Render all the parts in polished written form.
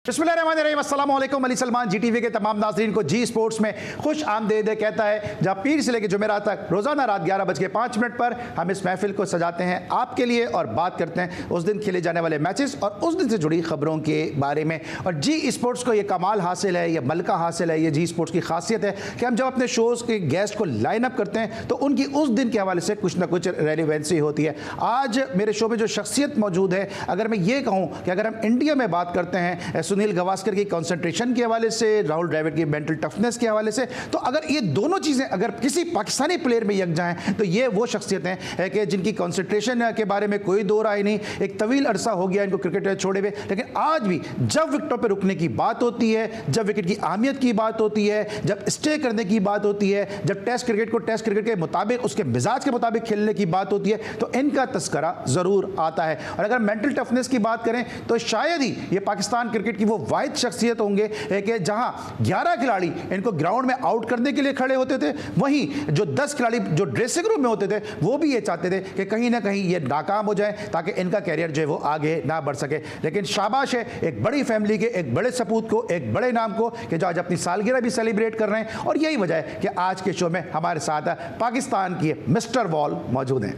बिस्मिल्लाहिर्रहमानिर्रहीम, अस्सलाम वालेकुम। अली सलमान जी टीवी के तमाम नाज़रीन को जी स्पोर्ट्स में खुश आमदीद कहता है, जहाँ पीर से लेकर जुमेरात तक रोज़ाना रात 11:05 पर हम इस महफिल को सजाते हैं आपके लिए और बात करते हैं उस दिन खेले जाने वाले मैचेस और उस दिन से जुड़ी खबरों के बारे में। और जी स्पोर्ट्स को ये कमाल हासिल है, ये मलका हासिल है, ये जी स्पोर्ट्स की खासियत है कि हम जब अपने शोज़ के गेस्ट को लाइन अप करते हैं तो उनकी उस दिन के हवाले से कुछ ना कुछ रेलिवेंसी होती है। आज मेरे शो में जो शख्सियत मौजूद है, अगर मैं ये कहूँ कि अगर हम इंडिया में बात करते हैं सुनील गावस्कर की कंसंट्रेशन के हवाले से, राहुल द्रविड़ की मेंटल टफनेस के हवाले से, तो अगर ये दोनों चीज़ें अगर किसी पाकिस्तानी प्लेयर में यकजा हैं तो ये वो शख्सियतें हैं कि जिनकी कंसंट्रेशन के बारे में कोई दो राय नहीं। एक तवील अरसा हो गया इनको क्रिकेट छोड़े हुए, लेकिन आज भी जब विकेटों पर रुकने की बात होती है, जब विकेट की अहमियत की बात होती है, जब स्टे करने की बात होती है, जब टेस्ट क्रिकेट को टेस्ट क्रिकेट के मुताबिक उसके मिजाज के मुताबिक खेलने की बात होती है, तो इनका तस्करा ज़रूर आता है। और अगर मेंटल टफनेस की बात करें तो शायद ही ये पाकिस्तान क्रिकेट की वो वाहिद शख्सियत होंगे कि जहां 11 खिलाड़ी इनको ग्राउंड में आउट करने के लिए खड़े होते थे, वहीं जो 10 खिलाड़ी जो ड्रेसिंग रूम में होते थे वो भी ये चाहते थे कि कहीं ना कहीं ये नाकाम हो जाए ताकि इनका कैरियर जो है वो आगे ना बढ़ सके। लेकिन शाबाश है एक बड़ी फैमिली के, एक बड़े सपूत को, एक बड़े नाम को कि जो आज अपनी सालगिरह भी सेलिब्रेट कर रहे हैं। और यही वजह है कि आज के शो में हमारे साथ पाकिस्तान की मिस्टर वॉल मौजूद हैं।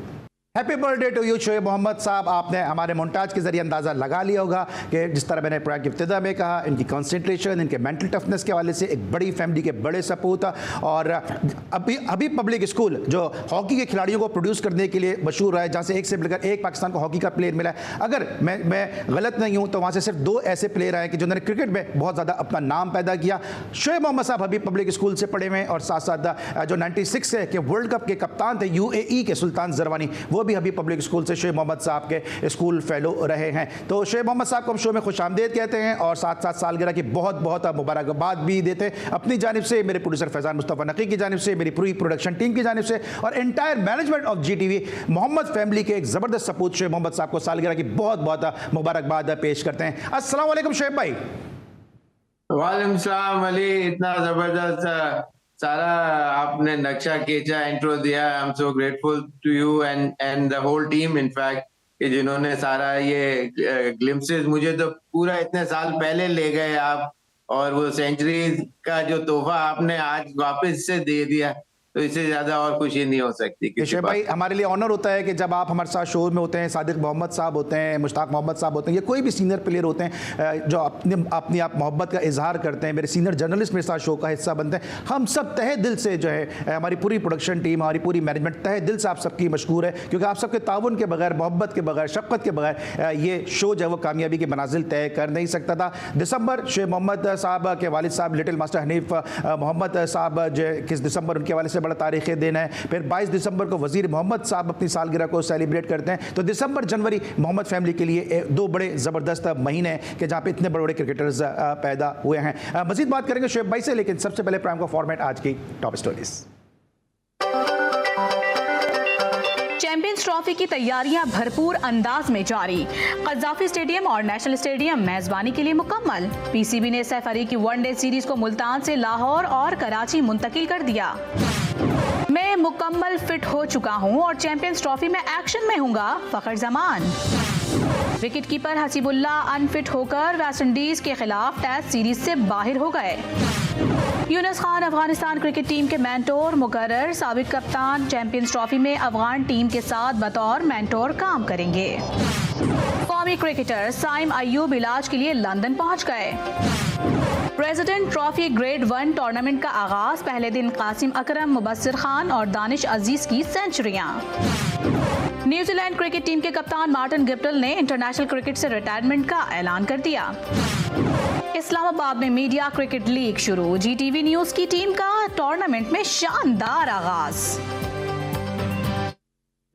Happy birthday to you Shoaib Mohammad साहब। आपने हमारे मोन्टाज के जरिए अंदाज़ा लगा लिया होगा कि जिस तरह मैंने प्रोग्राम की इब्तिदा में कहा, इनकी कंसंट्रेशन, इनके मेंटल टफनेस के हवाले से एक बड़ी फैमिली के बड़े सपूत और अभी पब्लिक स्कूल जो हॉकी के खिलाड़ियों को प्रोड्यूस करने के लिए मशहूर है, जहाँ से एक से मिलकर एक पाकिस्तान को हॉकी का प्लेयर मिला है। अगर मैं गलत नहीं हूँ तो वहाँ से सिर्फ 2 ऐसे प्लेयर आए कि जिन्होंने क्रिकेट में बहुत ज़्यादा अपना नाम पैदा किया। शोएब मोहम्मद साहब अभी पब्लिक स्कूल से पढ़े हुए हैं और साथ साथ जो 96 से के वर्ल्ड कप के कप्तान थे UAE के सुल्तान जरवानी, वो भी अभी पब्लिक स्कूल से शोएब मोहम्मद साहब के स्कूल फेलो रहे हैं। तो शोएब मोहम्मद साहब को हम शो में खुशामदीद कहते हैं और साथ साथ सालगिरह की बहुत बहुत मुबारकबाद भी देते हैं अपनी जानिब से, मेरे प्रोड्यूसर फैजान मुस्तफ़ा नकी की जानिब से, मेरी पूरी प्रोडक्शन टीम की जानिब से और entire management of GTV Mohammad family के एक ज़बरदस्त सपूत शोएब मोहम्मद साहब को सालगिरह की बहुत बहुत मुबारकबाद पेश करते हैं। अस्सलाम वालेकुम शोएब भाई। वालेकुम सलाम अली, इतना जबरदस्त सारा आपने नक्शा खींचा, इंट्रो दिया। I am so grateful to you and the whole team in fact कि जिन्होंने सारा ये ग्लिम्पसेस मुझे तो पूरा इतने साल पहले ले गए आप, और वो सेंचुरी का जो तोहफा आपने आज वापस से दे दिया, तो इससे ज्यादा और खुशी नहीं हो सकती। शोएब भाई, हमारे लिए ऑनर होता है कि जब आप हमारे साथ शो में होते हैं, सादिक मोहम्मद साहब होते हैं, मुश्ताक मोहम्मद साहब होते हैं, या कोई भी सीनियर प्लेयर होते हैं जो अपनी आप मोहब्बत का इजहार करते हैं, मेरे सीनियर जर्नलिस्ट मेरे साथ शो का हिस्सा बनते हैं। हम सब तहे दिल से जो है, हमारी पूरी प्रोडक्शन टीम, हमारी पूरी मैनेजमेंट तहे दिल से आप सबकी मशकूर है, क्योंकि आप सबके ताउन के बगैर, मोहब्बत के बगैर, शफ़क़त के बगैर ये शो जो है वो कामयाबी की मनाजिल तय कर नहीं सकता था। दिसंबर शोएब मोहम्मद साहब के वालिद साहब लिटिल मास्टर हनीफ मोहम्मद साहब जो 21 दिसंबर उनके हवाले से बड़ा तारीख़ दिन है। फिर 22 दिसंबर को वजीर मोहम्मद साहब अपनी सालगिरह को सेलिब्रेट करते हैं। तो दिसंबर जनवरी मोहम्मद फैमिली के लिए 2 बड़े ज़बरदस्त महीने हैं कि जहाँ पे इतने बड़े बड़े क्रिकेटर्स पैदा हुए हैं। मजीद बात करेंगे शोएब भाई से, लेकिन सबसे पहले प्राइम का फॉर्मेट आज की टॉप स्टोरीज। चैंपियंस ट्रॉफी की तैयारियां भरपूर अंदाज में जारी। कज़ाफी स्टेडियम और नेशनल स्टेडियम मेजबानी के लिए मुकम्मल। PCB ने सैफ अली की वनडे सीरीज को मुल्तान से लाहौर और कराची मुंतकिल कर दिया। मैं मुकम्मल फिट हो चुका हूं और चैंपियंस ट्रॉफी में एक्शन में हूंगा, Fakhar Zaman. Wicket keeper Hasibullah unfit होकर वेस्टइंडीज के खिलाफ टेस्ट सीरीज से बाहर हो गए। यूनुस खान अफगानिस्तान क्रिकेट टीम के मेंटोर मुकर्रर। साबिक कप्तान चैंपियंस ट्रॉफी में अफगान टीम के साथ बतौर मेंटोर काम करेंगे। कौमी क्रिकेटर साइम अय्यूब इलाज के लिए लंदन पहुंच गए। प्रेसिडेंट ट्रॉफी ग्रेड 1 टूर्नामेंट का आगाज, पहले दिन कासिम अकरम, मुबस्सिर खान और दानिश अजीज की सेंचुरियां। न्यूजीलैंड क्रिकेट टीम के कप्तान मार्टिन गिप्टिल ने इंटरनेशनल क्रिकेट से रिटायरमेंट का ऐलान कर दिया। इस्लामाबाद में मीडिया क्रिकेट लीग शुरू। GTV न्यूज की टीम का टूर्नामेंट में शानदार आगाज।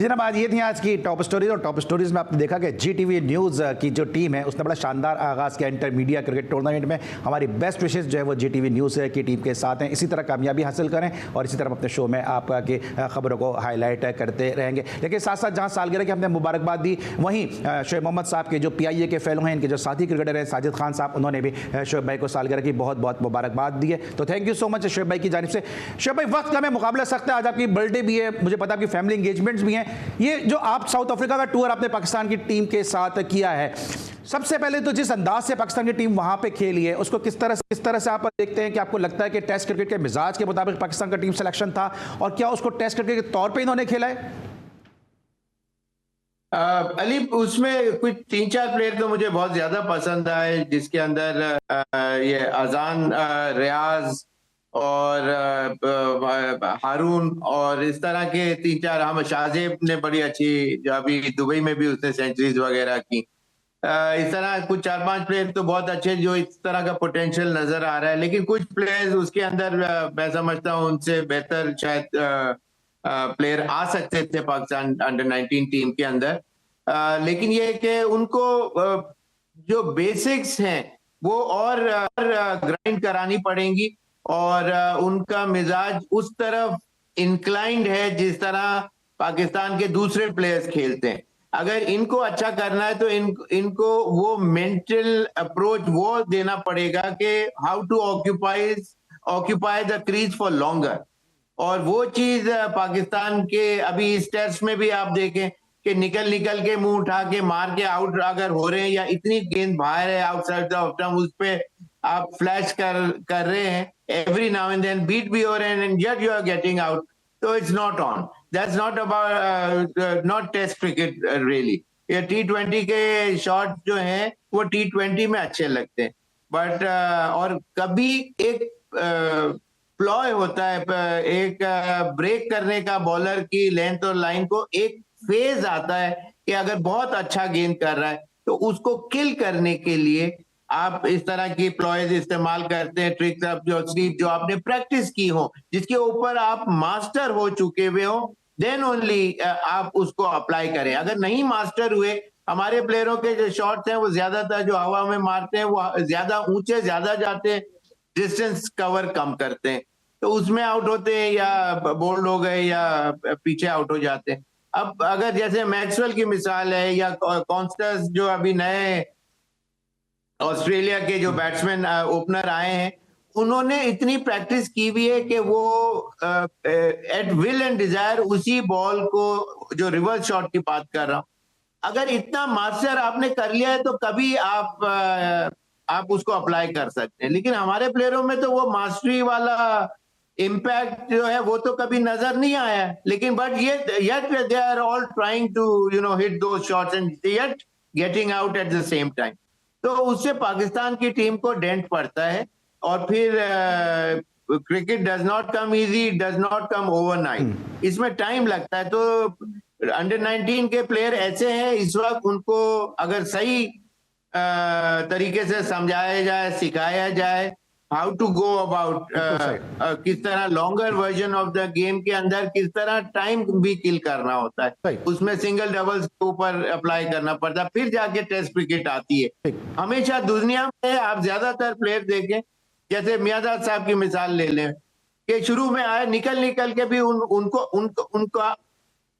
जनाब, आज ये थी आज की टॉप स्टोरीज और टॉप स्टोरीज में आपने देखा कि GTV न्यूज़ की जो टीम है उसने बड़ा शानदार आगाज़ किया इंटर मीडिया क्रिकेट टूर्नामेंट में। हमारी बेस्ट विशेष जो है वो GTV न्यूज़ की टीम के साथ हैं। इसी तरह कामयाबी हासिल करें और इसी तरह अपने शो में आपकी खबरों को हाईलाइट करते रहेंगे। लेकिन साथ साथ जहाँ सालगिरह की हमने मुबारकबाद दी, वहीं शोएब मोहम्मद साहब के जो PIA के फेलो हैं, इनके जो साथी क्रिकेटर हैं साजिद खान साहब, उन्होंने भी शोएब भाई को सालगिरह की बहुत बहुत मुबारकबाद दी है। तो thank you so much Shoaib भाई की जानिब से। शोएब भाई, वक्त का में मुकाबला सख्त है, आज आपकी बर्थडे भी है, मुझे पता आपकी फैमिली इंगेजमेंट्स भी हैं, ये जो आप साउथ अफ्रीका का टूर आपने पाकिस्तान की टीम के साथ किया है, सबसे पहले तो जिस अंदाज से पाकिस्तान की टीम वहां पे खेली है उसको किस तरह से आप देखते हैं कि आपको लगता है कि टेस्ट क्रिकेट के मिजाज के मुताबिक पाकिस्तान का टीम सिलेक्शन था, और क्या उसको टेस्ट क्रिकेट के तौर पे इन्होंने खेला है? अली, उसमें कुछ 3-4 प्लेयर तो मुझे बहुत ज्यादा पसंद आए, जिसके अंदर ये अजान, रियाज और हारून और इस तरह के 3-4, हम शाहजेब ने बड़ी अच्छी, जो अभी दुबई में भी उसने सेंचुरीज वगैरह की। इस तरह कुछ 4-5 प्लेयर तो बहुत अच्छे, जो इस तरह का पोटेंशियल नजर आ रहा है। लेकिन कुछ प्लेयर्स उसके अंदर मैं समझता हूँ उनसे बेहतर शायद प्लेयर आ सकते थे पाकिस्तान अंडर-19 टीम के अंदर। लेकिन ये कि उनको जो बेसिक्स हैं वो और ग्राइंड करानी पड़ेंगी, और उनका मिजाज उस तरफ इंक्लाइंड है जिस तरह पाकिस्तान के दूसरे प्लेयर्स खेलते हैं। अगर इनको अच्छा करना है तो इनको वो मेंटल अप्रोच वो देना पड़ेगा कि how to occupy the crease for longer. और वो चीज पाकिस्तान के अभी इस टेस्ट में भी आप देखें कि निकल के मुंह उठा के मार के आउट अगर हो रहे हैं, या इतनी गेंद बाहर है आउटसाइड द ऑफ स्टंप, उस पे आप फ्लैश कर रहे हैं, every now and then beat भी हो रहे हैं, and yet you are getting out, तो it's not on. That's not about not test cricket really. ये T20 के शॉट जो हैं वो T20 में अच्छे लगते हैं, बट और कभी एक प्लॉय होता है, एक ब्रेक करने का बॉलर की लेंथ और लाइन को, एक फेज आता है कि अगर बहुत अच्छा गेंद कर रहा है तो उसको किल करने के लिए आप इस तरह की प्लॉयज इस्तेमाल करते हैं, ट्रिक्स जो आपने प्रैक्टिस की हो, जिसके ऊपर आप मास्टर हो चुके हुए हो, देन ओनली आप उसको अप्लाई करें। अगर नहीं मास्टर हुए, हमारे प्लेयरों के जो शॉट्स हैं वो ज्यादातर जो हवा में मारते हैं वो ज्यादा ऊंचे ज्यादा जाते हैं, डिस्टेंस कवर कम करते हैं, तो उसमें आउट होते हैं या बोल्ड हो गए या पीछे आउट हो जाते हैं। अब अगर जैसे मैक्सवेल की मिसाल है, या कॉन्स्टेंस जो अभी नए ऑस्ट्रेलिया के जो बैट्समैन ओपनर आए हैं, उन्होंने इतनी प्रैक्टिस की हुई है कि वो एट विल एंड डिजायर उसी बॉल को, जो रिवर्स शॉट की बात कर रहा हूं, अगर इतना मास्टर आपने कर लिया है तो कभी आप उसको अप्लाई कर सकते हैं। लेकिन हमारे प्लेयरों में तो वो मास्टरी वाला इम्पैक्ट जो है वो तो कभी नजर नहीं आया। लेकिन but yet they are all trying to hit those shots and yet getting out at the same time, तो उससे पाकिस्तान की टीम को डेंट पड़ता है। और फिर cricket does not come easy, does not come overnight, इसमें टाइम लगता है। तो अंडर-19 के प्लेयर ऐसे हैं इस वक्त, उनको अगर सही तरीके से समझाया जाए, सिखाया जाए हाउ टू गो अबाउट, किस तरह longer version of the game के अंदर किस तरह टाइम भी किल करना होता है, उसमें सिंगल डबल्स के ऊपर अप्लाई करना पड़ता है, फिर जाके टेस्ट क्रिकेट आती है। हमेशा दुनिया में आप ज्यादातर प्लेयर देखें, जैसे मियादाद साहब की मिसाल ले लें कि शुरू में आए, निकल के भी उनका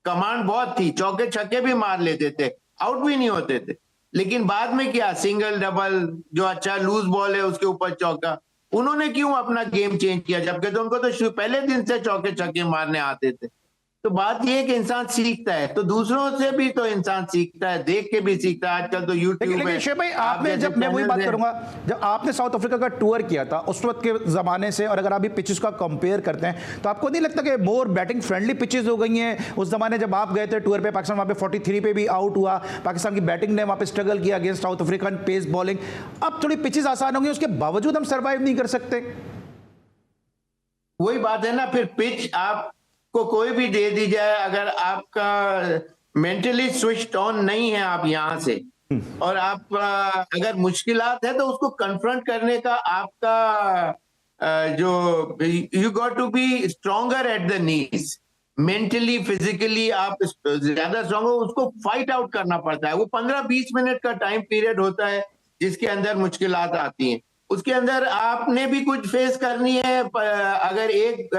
कमांड बहुत थी, चौके छक्के भी मार लेते थे, आउट भी नहीं होते थे। लेकिन बाद में क्या, सिंगल डबल, जो अच्छा लूज बॉल है उसके ऊपर चौका, उन्होंने क्यों अपना गेम चेंज किया, जबकि तो उनको तो पहले दिन से चौके छक्के मारने आते थे। तो बात यह है कि इंसान सीखता है, तो दूसरों से भी तो इंसान सीखता है, देख के भी सीखता है। आजकल तो यूट्यूब में शेख भाई, आपने जब, मैं वही बात करूंगा, जब आपने साउथ अफ्रीका का टूर किया था उस वक्त के जमाने से, और अगर अभी पिचेस का कंपेयर करते हैं तो आपको नहीं लगता कि मोर बैटिंग फ्रेंडली पिचेस हो गई हैं? उस जमाने जब आप गए थे टूर पे, पाकिस्तान वहां पे 43 पे भी आउट हुआ, पाकिस्तान की बैटिंग ने वहां पे स्ट्रगल किया against South African pace bowling. अब थोड़ी पिचेस आसान होंगी, उसके बावजूद हम सर्वाइव नहीं कर सकते। वही बात है ना, फिर पिच आप को कोई भी दे दी जाए, अगर आपका मेंटली स्विच्ड ऑन नहीं है आप यहां से, और आप अगर मुश्किलात है तो उसको कन्फ्रंट करने का आपका जो, you got to be stronger at the knees, mentally physically आप ज्यादा स्ट्रॉन्ग हो, उसको फाइट आउट करना पड़ता है। वो 15-20 मिनट का टाइम पीरियड होता है जिसके अंदर मुश्किलात आती हैं, उसके अंदर आपने भी कुछ फेस करनी है। अगर एक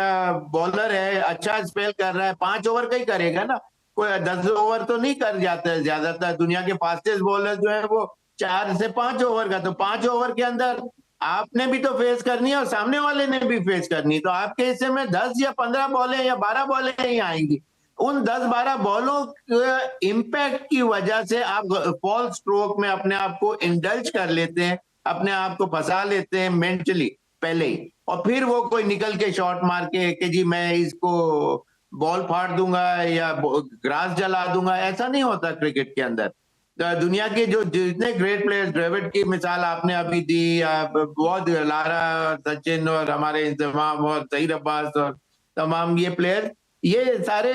बॉलर है अच्छा स्पेल कर रहा है, 5 ओवर का ही करेगा ना, कोई 10 ओवर तो नहीं कर जाता है। ज्यादातर दुनिया के फास्टेस्ट बॉलर जो है वो 4 से 5 ओवर का, तो 5 ओवर के अंदर आपने भी तो फेस करनी है और सामने वाले ने भी फेस करनी है। तो आपके हिस्से में 10 या 15 बॉलें या 12 बॉलें ही आएंगी, उन 10-12 बॉलों के इम्पैक्ट की वजह से आप फॉल स्ट्रोक में अपने आप को इंडल्ज कर लेते हैं, अपने आप को फंसा लेते हैं मेंटली पहले ही, और फिर वो कोई निकल के शॉट मार के कि जी मैं इसको बॉल फाड़ दूंगा या ग्रास जला दूंगा, ऐसा नहीं होता क्रिकेट के अंदर। दुनिया के जो जितने ग्रेट प्लेयर्स, द्रविड की मिसाल आपने अभी दी, बहुत लारा, सचिन और हमारे इंतजाम और सईद अब्बास और तमाम ये प्लेयर, ये सारे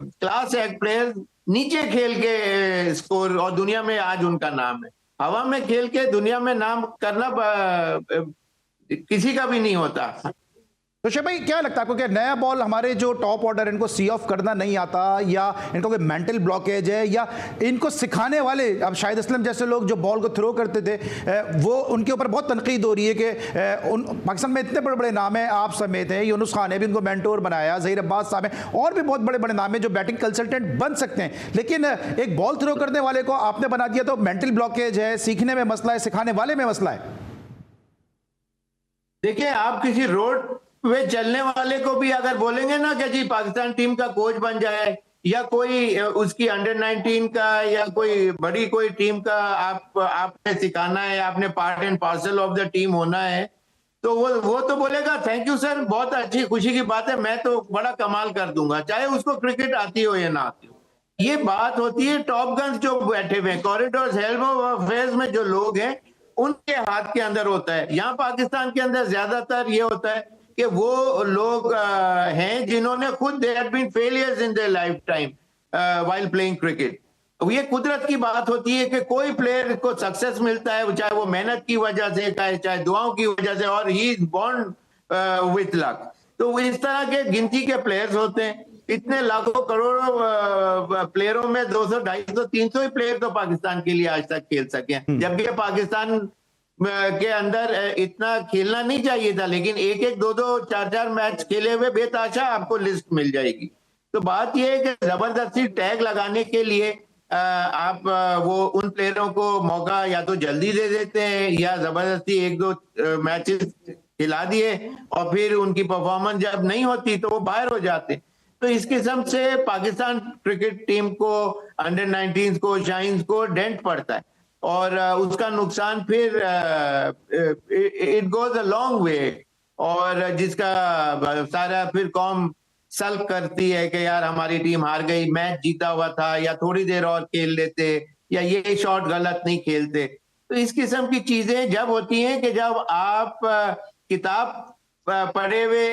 क्लास एक्ट प्लेयर नीचे खेल के स्कोर, और दुनिया में आज उनका नाम है। हवा में खेल के दुनिया में नाम करना किसी का भी नहीं होता। तो शोएब भाई, क्या लगता है आपको कि नया बॉल हमारे जो टॉप ऑर्डर इनको सी ऑफ करना नहीं आता, या इनको कोई मेंटल ब्लॉकेज है, या इनको सिखाने वाले, अब शाहिद असलम जैसे लोग जो बॉल को थ्रो करते थे वो उनके ऊपर बहुत तनकीद हो रही है कि उन पाकिस्तान में इतने बड़े बड़े नाम हैं, आप समेत हैं, यूनुस खान ने भी उनको मेंटोर बनाया, ज़हीर अब्बास साहब हैं, और भी बहुत बड़े बड़े नाम हैं जो बैटिंग कंसल्टेंट बन सकते हैं, लेकिन एक बॉल थ्रो करने वाले को आपने बना दिया तो मेंटल ब्लॉकेज है, सीखने में मसला है, सिखाने वाले में मसला है। देखिए, आप किसी रोड वे चलने वाले को भी अगर बोलेंगे ना कि जी पाकिस्तान टीम का कोच बन जाए, या कोई उसकी अंडर 19 का या कोई बड़ी कोई टीम का आपने सिखाना है, आपने part and parcel of the team होना है, तो वो तो बोलेगा थैंक यू सर, बहुत अच्छी खुशी की बात है, मैं तो बड़ा कमाल कर दूंगा, चाहे उसको क्रिकेट आती हो या ना आती हो। ये बात होती है टॉप गन्स जो बैठे हुए कॉरिडोर हेल्म अफेयर्स में जो लोग हैं उनके हाथ के अंदर होता है। यहाँ पाकिस्तान के अंदर ज्यादातर ये होता है कि वो लोग हैं जिन्होंने खुद they had been failures in their life time while playing cricket. ये कुदरत की बात होती है कि कोई प्लेयर को सक्सेस मिलता है, चाहे वो मेहनत की वजह से, चाहे दुआओं की वजह से, और he is born with luck. तो इस तरह के गिनती के प्लेयर्स होते हैं। इतने लाखों करोड़ों प्लेयरों में 200, 250, 300 ही प्लेयर तो पाकिस्तान के लिए आज तक खेल सके हैं, जबकि पाकिस्तान के अंदर इतना खेलना नहीं चाहिए था, लेकिन एक एक, दो दो, चार चार मैच खेले हुए बेताशा आपको लिस्ट मिल जाएगी। तो बात यह है कि जबरदस्ती टैग लगाने के लिए आप वो उन प्लेयरों को मौका या तो जल्दी दे देते हैं, या जबरदस्ती एक दो मैचेस खिला दिए और फिर उनकी परफॉर्मेंस जब नहीं होती तो वो बाहर हो जाते। तो इस किस्म से पाकिस्तान क्रिकेट टीम को, अंडर 19 को, शाइन्स को डेंट पड़ता है, और उसका नुकसान फिर it goes a long way, और जिसका सारा फिर कौम सल्क करती है कि यार हमारी टीम हार गई, मैच जीता हुआ था, या थोड़ी देर और खेल लेते, या ये शॉट गलत नहीं खेलते। तो इस किस्म की चीजें जब होती हैं कि जब आप किताब पढ़े हुए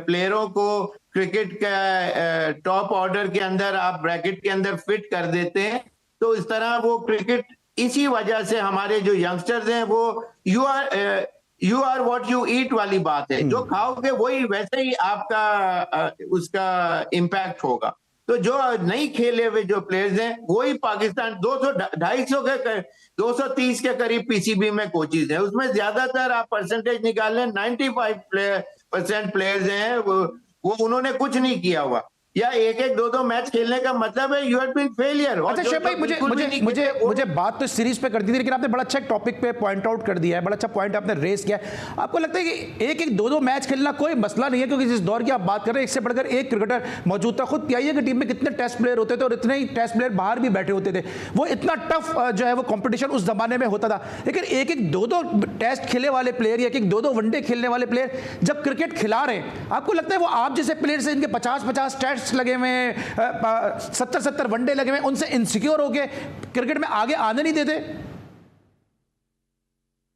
प्लेयरों को क्रिकेट का टॉप ऑर्डर के अंदर आप ब्रैकेट के अंदर फिट कर देते हैं, तो इस तरह वो क्रिकेट, इसी वजह से हमारे जो यंगस्टर्स हैं वो you are what you eat वाली बात है, जो खाओगे वही वैसे ही आपका उसका इम्पैक्ट होगा। तो जो नहीं खेले हुए जो प्लेयर्स हैं वही पाकिस्तान 230 के करीब पीसीबी में कोचेज हैं, उसमें ज्यादातर आप परसेंटेज निकाल लें 95% प्लेयर्स हैं वो उन्होंने कुछ नहीं किया हुआ, या एक एक दो दो मैच खेलने का मतलब है यू हैव बीन फेलियर। अच्छा शोएब भाई, मुझे बात तो सीरीज पे कर दी थी, लेकिन आपने बड़ा अच्छा एक टॉपिक पे पॉइंट आउट कर दिया है, बड़ा अच्छा पॉइंट आपने रेस किया है। आपको लगता है कि एक एक दो दो मैच खेलना कोई मसला नहीं है, क्योंकि जिस दौर की आप बात कर रहे हैं इससे बढ़कर एक क्रिकेटर मौजूद था। खुद पीआईए की टीम में कितने टेस्ट प्लेयर होते थे और इतने ही टेस्ट प्लेयर बाहर भी बैठे होते थे, वो इतना टफ जो है वो कॉम्पिटिशन उस जमाने में होता था। लेकिन एक एक दो दो टेस्ट खेले वाले प्लेयर या एक एक दो दो वनडे खेलने वाले प्लेयर जब क्रिकेट खिला रहे हैं, आपको लगता है वो आप जैसे प्लेयर से इनके 50-50 टेस्ट लगे हुए, 70-70 वनडे लगे हुए, उनसे इनसिक्योर होके क्रिकेट में आगे आने नहीं देते?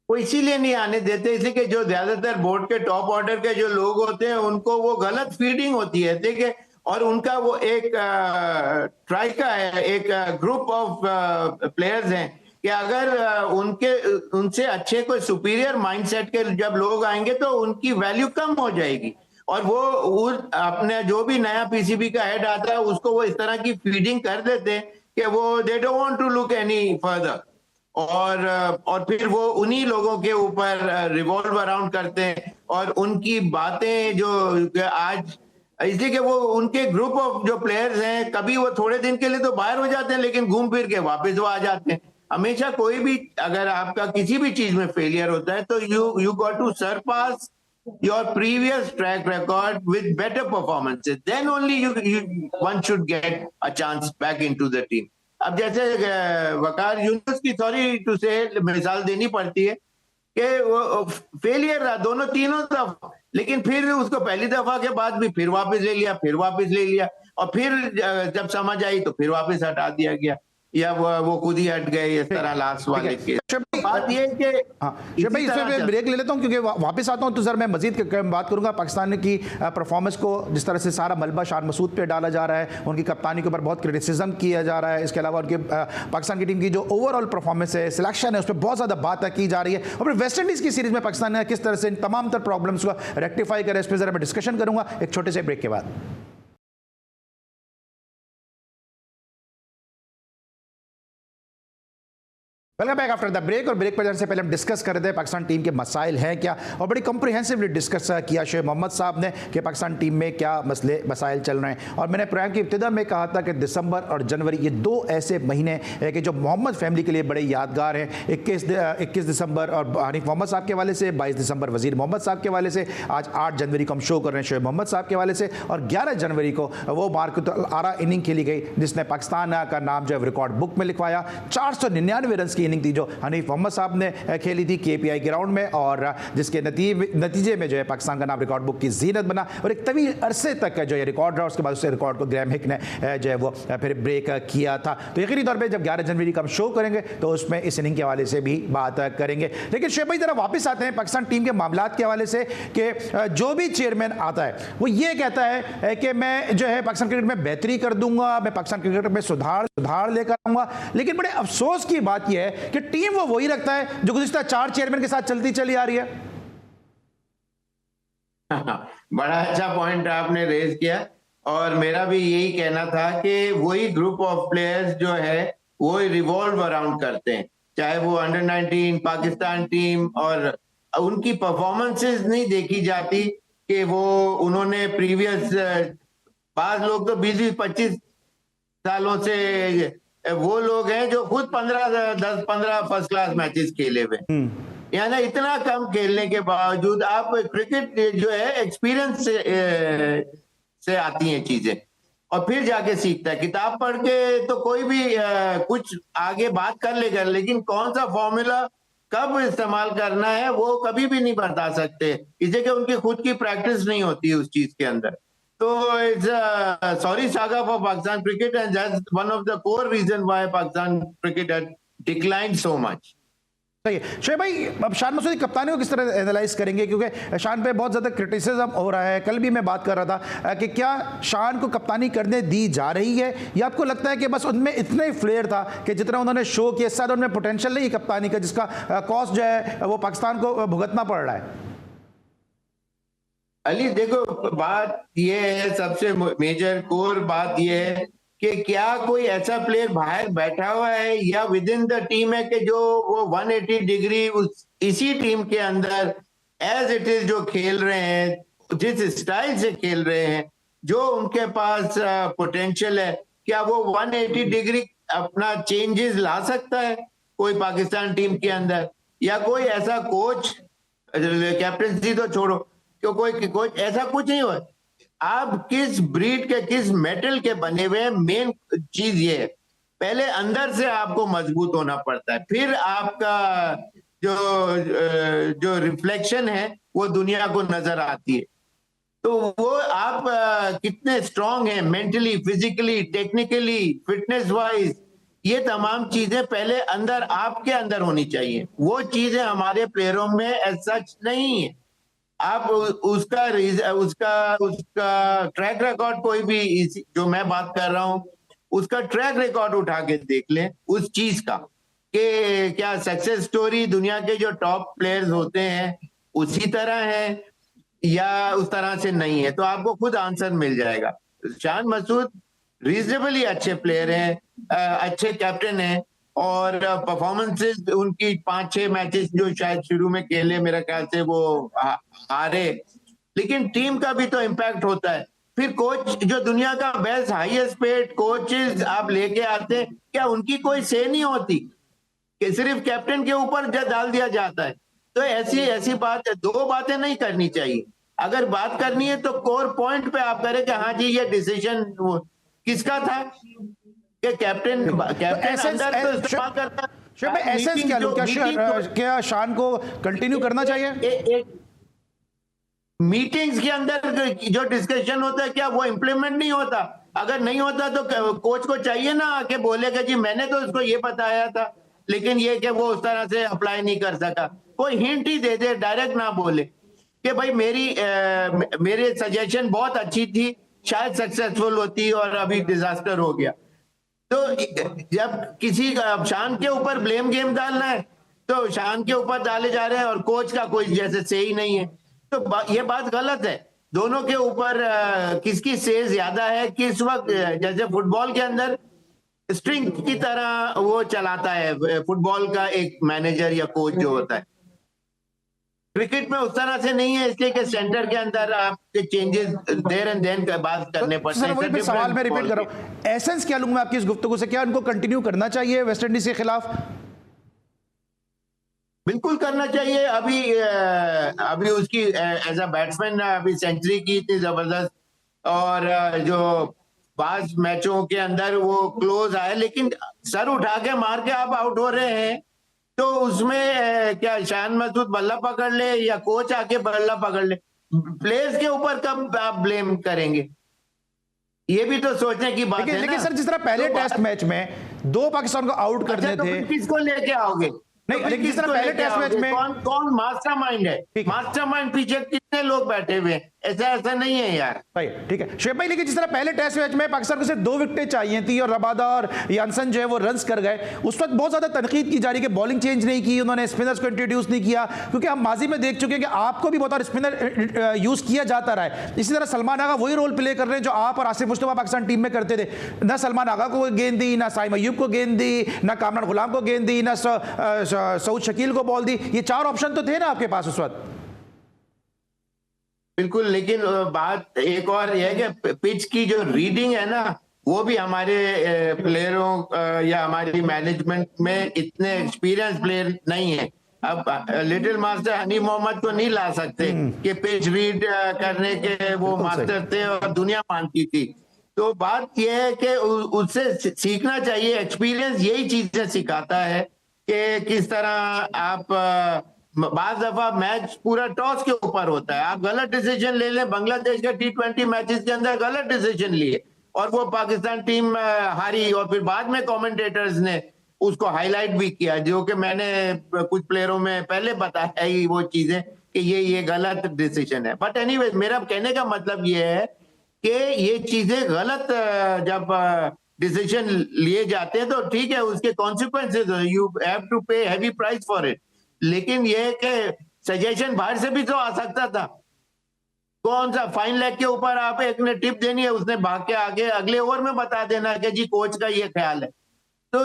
वो इसीलिए नहीं आने देते, इसलिए कि जो ज्यादातर बोर्ड के टॉप ऑर्डर के जो लोग होते हैं उनको वो गलत फीडिंग होती है, ठीक है, और उनका वो एक ट्राइका है, एक ग्रुप ऑफ प्लेयर्स हैं कि अगर उनसे अच्छे कोई सुपीरियर माइंडसेट के जब लोग आएंगे तो उनकी वैल्यू कम हो जाएगी, और वो अपने जो भी नया पीसीबी का हेड आता है उसको वो इस तरह की फीडिंग कर देते हैं कि वो they don't want to look any further, और फिर वो उन्हीं लोगों के ऊपर रिवॉल्व अराउंड करते हैं, और उनकी बातें जो आज, इसलिए कि वो उनके ग्रुप ऑफ जो प्लेयर्स हैं कभी वो थोड़े दिन के लिए तो बाहर हो जाते हैं, लेकिन घूम फिर के वापस वो आ जाते हैं। हमेशा कोई भी, अगर आपका किसी भी चीज में फेलियर होता है तो you got to surpass your previous track record with better performances. Then only one should get a chance back into the team. अब जैसे वकार यूनुस की, सॉरी टू से, मिसाल देनी पड़ती है कि वो फेलियर रहा दोनों तीनों दफा, लेकिन फिर उसको पहली दफा के बाद भी फिर वापस ले लिया, फिर वापस ले लिया, और फिर जब समझ आई तो फिर वापस हटा दिया गया, या वो खुद ही हट गए इस तरह लास्ट वाले के। बात ये है कि भाई इसमें ब्रेक ले लेता हूं क्योंकि वापस आता हूं तो सर मैं मजीद बात करूंगा पाकिस्तान की परफॉर्मेंस को, जिस तरह से सारा मलबा शान मसूद पे डाला जा रहा है, उनकी कप्तानी के ऊपर बहुत क्रिटिसिज्म किया जा रहा है, इसके अलावा उनके पाकिस्तान की टीम की जो ओवरऑल परफॉर्मेंस है, सिलेक्शन है, उस पर बहुत ज़्यादा बात की जा रही है, और फिर वेस्ट इंडीज़ की सीरीज में पाकिस्तान ने किस तरह से इन तमाम तर प्रॉब्लम्स को रेक्टिफाई करे, इस पर ज़रा मैं डिस्कशन करूंगा एक छोटे से ब्रेक के बाद। Welcome back after the break. और ब्रेक पर जाने से पहले हम डिस्कस कर रहे थे पाकिस्तान टीम के मसाइल हैं क्या, और बड़ी कॉम्प्रिहेंसिवली डिस्कस किया शोएब मोहम्मद साहब ने कि पाकिस्तान टीम में क्या मसले मसाइल चल रहे हैं। और मैंने प्रोग्राम की इब्तिदा में कहा था कि दिसंबर और जनवरी ये दो ऐसे महीने हैं कि जो मोहम्मद फैमिली के लिए बड़े यादगार हैं। 21 दिसंबर और हनीफ मोहम्मद साहब के हवाले से, 22 दिसंबर वजीर मोहम्मद साहब के हवाले से, आज 8 जनवरी को हम शो कर रहे हैं शोएब मोहम्मद साहब के हवाले से, और 11 जनवरी को वो मार्कतुल आरा इनिंग खेली गई जिसने पाकिस्तान का नाम जो है रिकॉर्ड बुक में लिखवाया। 499 रन की इनिंग थी जो हनीफ मोहम्मद साहब ने खेली थी KPI ग्राउंड में, और जिसके नतीजे में जो है पाकिस्तान का नाम रिकॉर्ड बुक की जीनत बना, और एक तवील अरसे तक जो है रिकॉर्ड रहा। उसके बाद उस रिकॉर्ड को ग्रैम हिक ने जो है वो फिर ब्रेक किया था। तो यकीनी तौर पे जब 11 जनवरी का हम शो करेंगे तो उसमें इस इनिंग के हवाले से भी बात करेंगे। लेकिन शोएब भाई जरा वापस आते हैं पाकिस्तान टीम के मामलात के हवाले से कि जो भी चेयरमैन आता है वो ये कहता है कि मैं जो है पाकिस्तान क्रिकेट में बेहतरी कर दूंगा, मैं पाकिस्तान क्रिकेट में सुधार लेकर आऊंगा। लेकिन बड़े अफसोस की बात यह है कि टीम वो वही रखता है जो गुज़िश्ता 4 चेयरमैन के साथ चलती चली आ रही है। बड़ा अच्छा पॉइंट आपने रेज किया, और मेरा भी यही कहना था कि वही ग्रुप ऑफ प्लेयर्स जो है वो रिवॉल्व अराउंड करते हैं, चाहे वो अंडर 19 पाकिस्तान टीम, और उनकी परफॉर्मेंसेस नहीं देखी जाती कि वो उन्होंने प्रीवियस, बाज लोग तो 20-25 सालों से वो लोग हैं जो खुद 10-15 फर्स्ट क्लास मैचेस खेले हुए, यानी इतना कम खेलने के बावजूद आप क्रिकेट जो है एक्सपीरियंस से आती हैं चीजें, और फिर जाके सीखता है। किताब पढ़ के तो कोई भी कुछ आगे बात कर लेगा, लेकिन कौन सा फॉर्मूला कब इस्तेमाल करना है वो कभी भी नहीं बता सकते, इसलिए कि उनकी खुद की प्रैक्टिस नहीं होती उस चीज के अंदर। So it's a sorry saga for Pakistan cricket, and that's one of the core reason why Pakistan cricket had declined so much. सही है शोएब भाई, अब शान मसूद की कप्तानी को किस तरह एनालाइज करेंगे, क्योंकि शान पे बहुत ज़्यादा क्रिटिसिज्म हो रहा है। कल भी मैं बात कर रहा था कि क्या शान को कप्तानी करने दी जा रही है, या आपको लगता है कि बस उनमें इतना ही फ्लेयर था कि जितना उन्होंने शो किया, शायद उनमें पोटेंशियल नहीं कप्तानी का, जिसका कॉस्ट जो है वो पाकिस्तान को भुगतना पड़ रहा है। अली देखो, बात ये है, सबसे मेजर कोर बात ये है कि क्या कोई ऐसा प्लेयर बाहर बैठा हुआ है या विद इन द टीम है कि जो वो 180 डिग्री इसी टीम के अंदर एज इट इज जो खेल रहे हैं, जिस स्टाइल से खेल रहे हैं, जो उनके पास पोटेंशियल है, क्या वो 180 डिग्री अपना चेंजेस ला सकता है कोई पाकिस्तान टीम के अंदर, या कोई ऐसा कोच, कैप्टनसी तो छोड़ो, क्यों कोई कोच ऐसा कुछ नहीं हुआ। आप किस ब्रीड के, किस मेटल के बने हुए हैं, मेन चीज ये है। पहले अंदर से आपको मजबूत होना पड़ता है, फिर आपका जो रिफ्लेक्शन है वो दुनिया को नजर आती है। तो वो आप कितने स्ट्रांग हैं mentally, physically, technically, fitness wise, ये तमाम चीजें पहले अंदर आपके अंदर होनी चाहिए। वो चीजें हमारे प्लेयरों में एज सच नहीं है। आप उसका ट्रैक रिकॉर्ड, कोई भी जो मैं बात कर रहा हूं उसका ट्रैक रिकॉर्ड उठा के देख लें उस चीज का, कि क्या सक्सेस स्टोरी दुनिया के जो टॉप प्लेयर्स होते हैं उसी तरह है या उस तरह से नहीं है, तो आपको खुद आंसर मिल जाएगा। शान मसूद रीजनेबली अच्छे प्लेयर हैं, अच्छे कैप्टन हैं, और परफॉर्मेंसेस उनकी 5-6 मैचेस जो शायद शुरू में खेले, मेरा ख्याल से वो हारे, लेकिन टीम का भी तो इम्पैक्ट होता है। फिर कोच जो दुनिया का बेस्ट हाईएस्ट पेड कोचेस आप लेके आते हैं, क्या उनकी कोई से नहीं होती कि सिर्फ कैप्टन के ऊपर डाल दिया जाता है? तो ऐसी ऐसी बात, दो बातें नहीं करनी चाहिए। अगर बात करनी है तो कोर पॉइंट पे आप करें कि हाँ जी ये डिसीजन किसका था, कि कैप्टन अंदर तो इस्तेमाल करता। शुभ भाई एसेंस क्या लूं, क्या शान को कंटिन्यू करना चाहिए? मीटिंग्स के अंदर जो डिस्कशन होता है क्या वो इम्प्लीमेंट नहीं होता? अगर नहीं होता तो कोच को चाहिए ना कि बोलेगा जी मैंने तो उसको ये बताया था, लेकिन ये कि वो उस तरह से अप्लाई नहीं कर सका। कोई हिंट ही दे दे, डायरेक्ट ना बोले कि भाई मेरे सजेशन बहुत अच्छी थी, शायद सक्सेसफुल होती और अभी डिजास्टर हो गया। तो जब किसी शान के ऊपर ब्लेम गेम डालना है तो शान के ऊपर डाले जा रहे हैं और कोच का कोई जैसे से ही नहीं है, तो ये बात गलत है। दोनों के ऊपर किसकी से ज्यादा है, किस वक्त, जैसे फुटबॉल के अंदर स्ट्रिंग की तरह वो चलाता है फुटबॉल का एक मैनेजर या कोच जो होता है। क्रिकेट में उस तरह से नहीं है, इसलिए कि सेंटर के अंदर आपके चेंजेस देयर एंड देन बात करने पड़ते हैं। सर वही सवाल मैं रिपीट कर रहा हूं, एसेंस क्या लूंगा आपकी इस गुफ्तगू से, क्या उनको कंटिन्यू करना चाहिए वेस्ट इंडीज के खिलाफ? बिल्कुल करना चाहिए। अभी उसकी एज अ बैट्समैन अभी सेंचुरी की इतनी जबरदस्त, और जो पांच मैचों के अंदर वो क्लोज आए, लेकिन सर उठा के मार के आप आउट हो रहे हैं, तो उसमें क्या शान मसूद बल्ला पकड़ ले या कोच आके बल्ला पकड़ ले? प्लेयर्स के ऊपर कब आप ब्लेम करेंगे? ये भी तो सोचने की बात है। लेकिन सर जिस तरह पहले टेस्ट मैच में 2 पाकिस्तान को आउट करने थे, किसको लेके आओगे? नहीं, लेकिन जिस तरह पहले टेस्ट मैच में कौन मास्टरमाइंड है? मास्टरमाइंड पीछे कितने लोग बैठे हुए हैं? ऐसा नहीं है यार। भाई ठीक है शुएब भाई, लेकिन जिस तरह पहले टेस्ट मैच में पाकिस्तान को सिर्फ 2 विकेटें चाहिए थी और रबादा और यानसन जो है वो रन्स कर गए, उस वक्त बहुत ज्यादा तनकीद की जा रही है कि बॉलिंग चेंज नहीं की उन्होंने, स्पिनर्स को इंट्रोड्यूस नहीं किया, क्योंकि हम माजी में देख चुके हैं कि आपको भी बहुत स्पिनर यूज किया जाता रहा है। इसी तरह सलमान आगा वही रोल प्ले कर रहे हैं जो आप और आसिफ मुस्तफा पाकिस्तान टीम में करते थे। ना सलमान आगा को गेंद दी, ना साइम अयूब को गेंद दी, ना कामरान गुलाम को गेंद दी, ना सऊद शकील को बॉल दी। ये 4 ऑप्शन तो थे ना आपके पास उस वक्त। बिल्कुल, लेकिन बात एक और यह है कि पिच की जो रीडिंग है ना, वो भी हमारे प्लेयरों या हमारी मैनेजमेंट में इतने एक्सपीरियंस प्लेयर नहीं है। अब लिटिल मास्टर हनी मोहम्मद को नहीं ला सकते कि पिच रीड करने के वो मास्टर थे और दुनिया मानती थी। तो बात यह है कि उससे सीखना चाहिए। एक्सपीरियंस यही चीजें सिखाता है कि किस तरह आप बाज दफा मैच पूरा टॉस के ऊपर होता है, आप गलत डिसीजन ले लें। बांग्लादेश के T20 मैचेस के अंदर गलत डिसीजन लिए और वो पाकिस्तान टीम हारी, और फिर बाद में कमेंटेटर्स ने उसको हाईलाइट भी किया, जो कि मैंने कुछ प्लेयरों में पहले बताया ही वो चीजें कि ये गलत डिसीजन है। बट एनीवेज, मेरा कहने का मतलब ये है कि ये चीजें गलत जब डिसीजन लिए जाते हैं तो ठीक है, उसके कॉन्सिक्वेंसेज, यू हैव टू पे हैवी प्राइस फॉर इट। लेकिन ये कि सजेशन बाहर से भी तो आ सकता था। कौन सा फाइन लेग के ऊपर आप एक ने टिप देनी है, उसने भाग के आगे अगले ओवर में बता देना कि जी कोच का ये ख्याल है। तो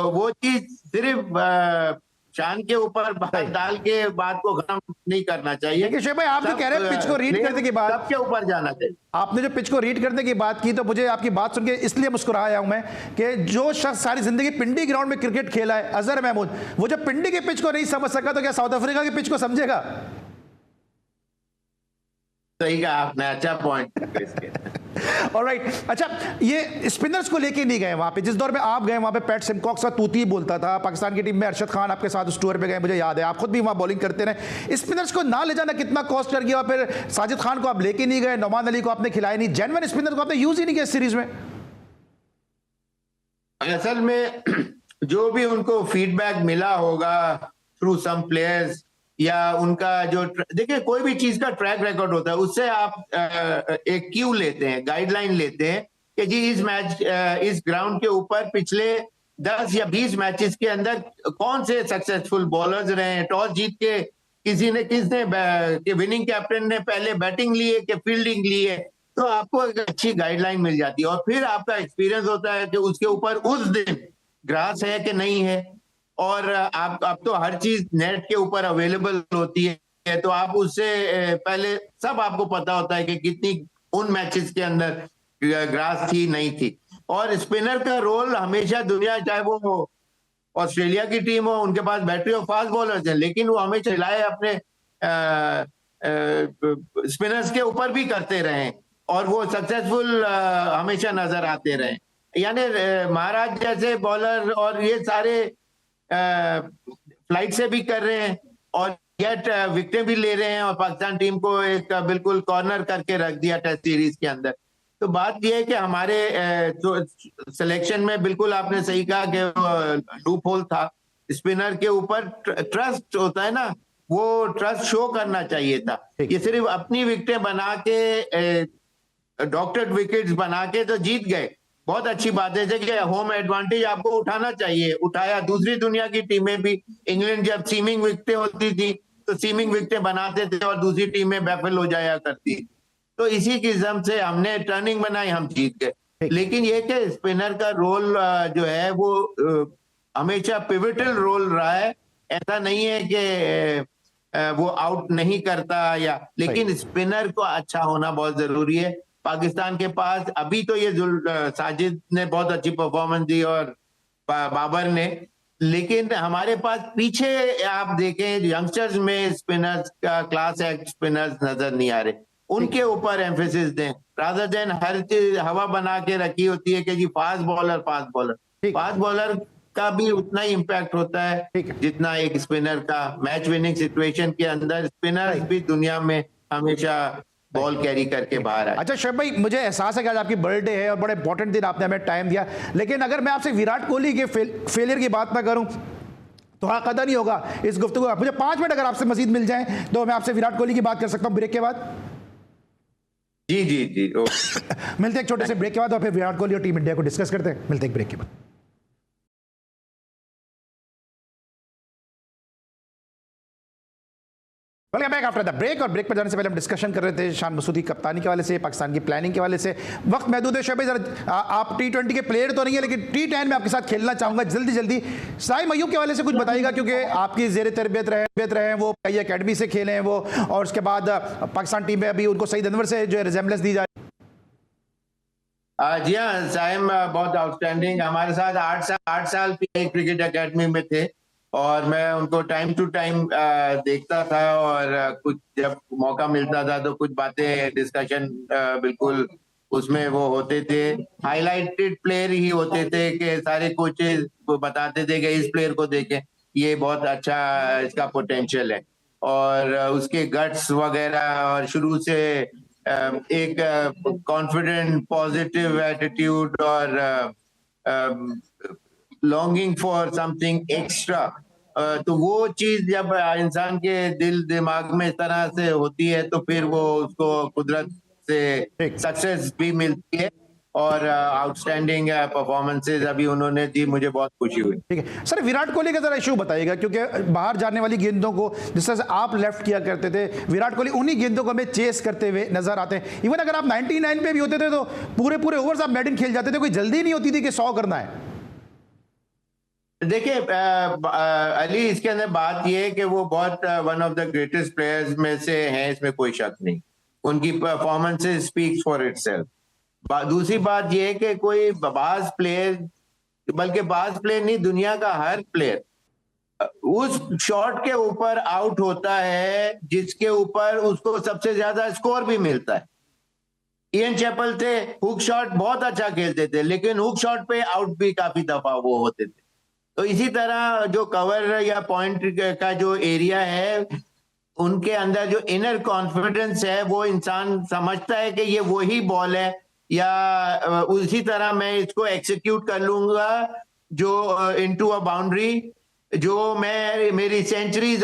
वो चीज सिर्फ शान के ऊपर डाल के बात को खत्म नहीं करना चाहिए। देखिए शुएब भाई, आप जो कह रहे हैं पिच को रीड करने की बात, सबके ऊपर जाना चाहिए। आपने जो पिच को रीड करने की बात की, तो मुझे आपकी बात सुन के इसलिए मुस्कुराया हूं मैं कि जो शख्स सारी जिंदगी पिंडी ग्राउंड में क्रिकेट खेला है, अजहर महमूद, वो जब पिंडी के पिच को नहीं समझ सका तो क्या साउथ अफ्रीका की पिच को समझेगा? सही कहा आपने, अच्छा पॉइंट। ऑलराइट, अच्छा ये स्पिनर्स को लेके नहीं गए वहां पे, जिस दौर में आप गए वहां पे पैट सिमकॉक्स का तूती बोलता था। पाकिस्तान की टीम में अरशद खान आपके साथ उस टूर पे गए, मुझे याद है, आप खुद भी वहां बॉलिंग करते रहे। स्पिनर्स को ना ले जाना कितना कॉस्ट कर गया, और फिर साजिद खान को आप लेके नहीं गए, नौमान अली को आपने खिलाया नहीं, जेन्युइन स्पिनर को आपने यूज ही नहीं किया इस सीरीज में। असल में जो भी उनको फीडबैक मिला होगा थ्रू सम प्लेयर्स, या उनका जो देखिए कोई भी चीज का ट्रैक रिकॉर्ड होता है, उससे आप एक क्यू लेते हैं, गाइडलाइन लेते हैं कि जी इस ग्राउंड के ऊपर पिछले 10 या 20 मैचेस के अंदर कौन से सक्सेसफुल बॉलर्स रहे हैं। टॉस जीत के किसने विनिंग कैप्टन ने पहले बैटिंग ली है कि फील्डिंग ली है, तो आपको एक अच्छी गाइडलाइन मिल जाती है। और फिर आपका एक्सपीरियंस होता है कि उसके ऊपर उस दिन ग्रास है कि नहीं है, और आप तो हर चीज नेट के ऊपर अवेलेबल होती है, तो आप उससे पहले सब आपको पता होता है कि कितनी उन मैचेस के अंदर ग्रास थी नहीं थी। और स्पिनर का रोल हमेशा दुनिया, चाहे वो ऑस्ट्रेलिया की टीम हो, उनके पास बैटरी ऑफ फास्ट बॉलर्स हैं, लेकिन वो हमेशा रिलाय अपने स्पिनर्स के ऊपर भी करते रहे और वो सक्सेसफुल हमेशा नजर आते रहे। यानी महाराज जैसे बॉलर और ये सारे फ्लाइट से भी कर रहे हैं और गेट विकेटें भी ले रहे हैं और पाकिस्तान टीम को एक बिल्कुल कॉर्नर करके रख दिया टेस्ट सीरीज के अंदर। तो बात यह है कि हमारे सिलेक्शन में बिल्कुल आपने सही कहा कि लूप होल था, स्पिनर के ऊपर ट्रस्ट होता है ना, वो ट्रस्ट शो करना चाहिए था। ये सिर्फ अपनी विकेटें बना के डॉक्टर्ड विकेट्स बना के तो जीत गए, बहुत अच्छी बात है कि होम एडवांटेज आपको उठाना चाहिए, उठाया। दूसरी दुनिया की टीमें भी, इंग्लैंड जब सीमिंग विकेटें होती थी तो सीमिंग विकेटें बनाते थे और दूसरी टीमें बैफल हो जाया करती। तो इसी किस्म से हमने टर्निंग बनाई, हम जीत गए। लेकिन ये कि स्पिनर का रोल जो है वो हमेशा पिवटल रोल रहा है। ऐसा नहीं है कि वो आउट नहीं करता या, लेकिन स्पिनर को अच्छा होना बहुत जरूरी है। पाकिस्तान के पास अभी तो ये साजिद ने बहुत अच्छी परफॉर्मेंस दी और बाबर ने, लेकिन हमारे पास पीछे आप देखें यंगस्टर्स में स्पिनर्स का क्लास एक्ट स्पिनर्स नजर नहीं आ रहे। उनके ऊपर एम्फेसिस दें, रादर देन हर चीज हवा बना के रखी होती है कि जी fast bowler fast bowler. Fast bowler का भी उतना ही इम्पैक्ट होता है जितना एक स्पिनर का। मैच विनिंग सिचुएशन के अंदर स्पिनर्स भी दुनिया में हमेशा बॉल कैरी करके बाहर आए। अच्छा शोएब भाई, मुझे एहसास है कि आज आपकी बर्थडे है और बड़े इंपॉर्टेंट दिन आपने हमें टाइम दिया, लेकिन अगर मैं आपसे विराट कोहली के फेलियर की बात ना करूं तो हाँ कदर नहीं होगा इस गुफ्तगू। मुझे 5 मिनट अगर आपसे मजीद मिल जाए तो मैं आपसे विराट कोहली की बात कर सकता हूं ब्रेक के बाद। जी जी जी मिलते हैं एक छोटे से ब्रेक के बाद और फिर विराट कोहली और टीम इंडिया को डिस्कस करते हैं। मिलते हैं एक ब्रेक के बाद। Welcome back after the break. और ब्रेक पर जाने से पहले हम डिस्कशन कर रहे थे शान मसूदी कप्तानी के हवाले से, पाकिस्तान की प्लानिंग के हवाले से। वक्त महदूद है शोएब भाई, आप T20 के प्लेयर तो नहीं है लेकिन T10 में आपके साथ खेलना चाहूंगा जल्दी जल्दी। साइम अय्यूब के हवाले से कुछ बताइएगा, क्योंकि आपकी जेर तरबियत रहे वो कई अकेडमी से खेले हैं वो, और उसके बाद पाकिस्तान टीम में अभी उनको सईद अनवर से जो है रिजेम्बलेंस दी जा रही है। जी हाँ, साइम बहुत आउटस्टैंडिंग, हमारे साथ 8 साल क्रिकेट अकेडमी में थे और मैं उनको टाइम टू टाइम देखता था और कुछ जब मौका मिलता था तो कुछ बातें डिस्कशन बिल्कुल उसमें वो होते थे। हाईलाइटेड प्लेयर ही होते थे कि सारे कोचेस बताते थे कि इस प्लेयर को देखें, ये बहुत अच्छा इसका पोटेंशियल है, और उसके गट्स वगैरह, और शुरू से एक कॉन्फिडेंट पॉजिटिव एटीट्यूड और लॉन्गिंग फॉर समथिंग एक्स्ट्रा। तो वो चीज जब इंसान के दिल दिमाग में इस तरह से होती है तो फिर वो उसको कुदरत से सक्सेस भी मिलती है और आउटस्टैंडिंग परफॉर्मेंसेज अभी उन्होंने दी, मुझे बहुत खुशी हुई। ठीक है सर, विराट कोहली का जरा इशू बताइएगा, क्योंकि बाहर जाने वाली गेंदों को जिस तरह से आप लेफ्ट किया करते थे, विराट कोहली उन्हीं गेंदों को हमें चेस करते हुए नजर आते हैं। इवन अगर आप 99 पे भी होते थे तो पूरे ओवर्स आप मेडन खेल जाते थे, कोई जल्दी नहीं होती थी कि 100 करना है। देखिए अली, इसके अंदर बात यह है कि वो बहुत one of the greatest players में से हैं, इसमें कोई शक नहीं। उनकी परफॉर्मेंसेस स्पीक्स फॉर इटसेल्फ। दूसरी बात यह है कि कोई बाज प्लेयर, बल्कि बाज प्लेयर नहीं, दुनिया का हर प्लेयर उस शॉट के ऊपर आउट होता है जिसके ऊपर उसको सबसे ज्यादा स्कोर भी मिलता है। इयन चैपल थे, हुक शॉट बहुत अच्छा खेलते थे, लेकिन हुक शॉट पे आउट भी काफी दफा वो होते थे। तो इसी तरह जो कवर या पॉइंट का जो एरिया है, उनके अंदर जो इनर कॉन्फिडेंस है, वो इंसान समझता है कि ये वही बॉल है, या उसी तरह मैं इसको एक्सिक्यूट कर लूंगा जो इनटू अ बाउंड्री, जो मैं मेरी सेंचुरीज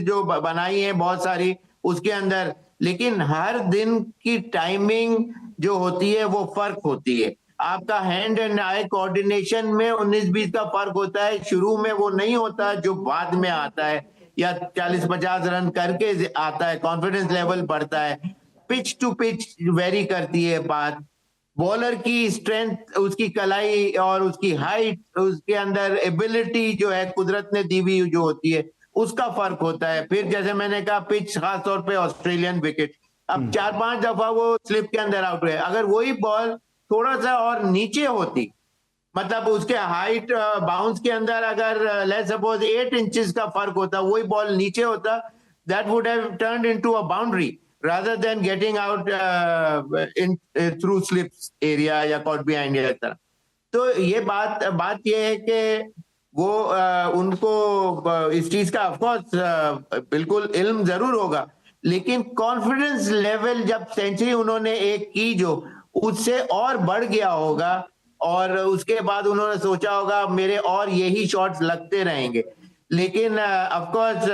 जो बनाई है बहुत सारी उसके अंदर। लेकिन हर दिन की टाइमिंग जो होती है वो फर्क होती है। आपका हैंड एंड आई कोऑर्डिनेशन में 19-20 का फर्क होता है। शुरू में वो नहीं होता जो बाद में आता है, या 40-50 रन करके आता है, कॉन्फिडेंस लेवल बढ़ता है। पिच टू पिच वेरी करती है बात। बॉलर की स्ट्रेंथ, उसकी कलाई और उसकी हाइट, उसके अंदर एबिलिटी जो है कुदरत ने दी हुई जो होती है, उसका फर्क होता है। फिर जैसे मैंने कहा, पिच खासतौर पे ऑस्ट्रेलियन विकेट, अब 4-5 दफा वो स्लिप के अंदर आउट हुए। अगर वही बॉल थोड़ा सा और नीचे होती मतलब उसके हाइट बाउंस के अंदर अगर लेट्स सपोज 8 इंचेस का फर्क होता, वही बॉल नीचे होता, that would have turned into a boundary rather than getting out in through slips area या caught behind या तरह। तो ये बात ये है कि वो उनको इस चीज का ऑफकोर्स बिल्कुल इल्म जरूर होगा, लेकिन कॉन्फिडेंस लेवल जब सेंचुरी उन्होंने एक की जो उससे और बढ़ गया होगा, और उसके बाद उन्होंने सोचा होगा मेरे और यही शॉट्स लगते रहेंगे। लेकिन ऑफ कोर्स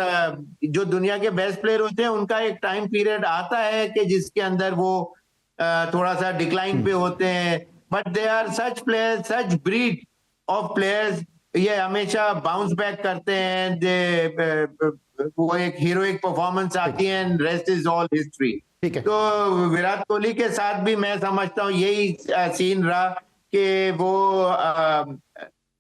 जो दुनिया के बेस्ट प्लेयर होते हैं उनका एक टाइम पीरियड आता है कि जिसके अंदर वो थोड़ा सा डिक्लाइन पे होते हैं, but they are such players, such breed of players, ये हमेशा बाउंस बैक करते हैं, वो एक हीरोइक परफॉर्मेंस आती है, रेस्ट इज ऑल हिस्ट्री। तो विराट कोहली के साथ भी मैं समझता हूँ यही सीन रहा कि वो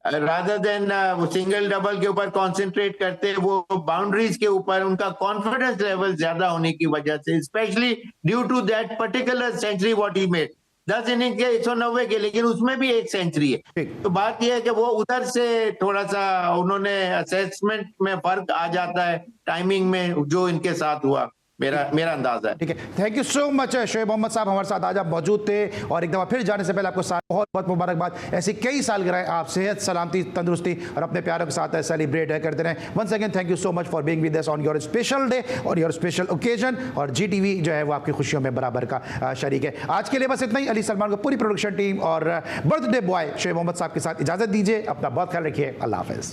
रादर देन वो सिंगल डबल के ऊपर कंसंट्रेट करते, वो बाउंड्रीज के ऊपर उनका कॉन्फिडेंस लेवल ज्यादा होने की वजह से, specially due to that particular century what he made, 10 inning के 190 के, लेकिन उसमें भी एक सेंचुरी है। तो बात यह है कि वो उधर से थोड़ा सा उन्होंने असेसमेंट में फर्क आ जाता है टाइमिंग में, जो इनके साथ हुआ, मेरा अंदाजा है। ठीक है, thank you so much Shoaib Mohammad साहब, हमारे साथ आज आप मौजूद थे, और एक दफा फिर जाने से पहले आपको बहुत बहुत मुबारकबाद। ऐसी कई सालगिरह आप सेहत, सलामती, तंदुरुस्ती और अपने प्यारों के साथ सेलिब्रेट करते रहें। Once again thank you so much for being with us on your special day और योर स्पेशल ओकेजन, और GTV जो है वो आपकी खुशियों में बराबर का शरीक है। आज के लिए बस इतना ही। अली सलमान को, पूरी प्रोडक्शन टीम और बर्थडे बॉय शोएब मोहम्मद साहब के साथ इजाजत दीजिए। अपना बहुत ख्याल रखिए। अल्लाह हाफिज।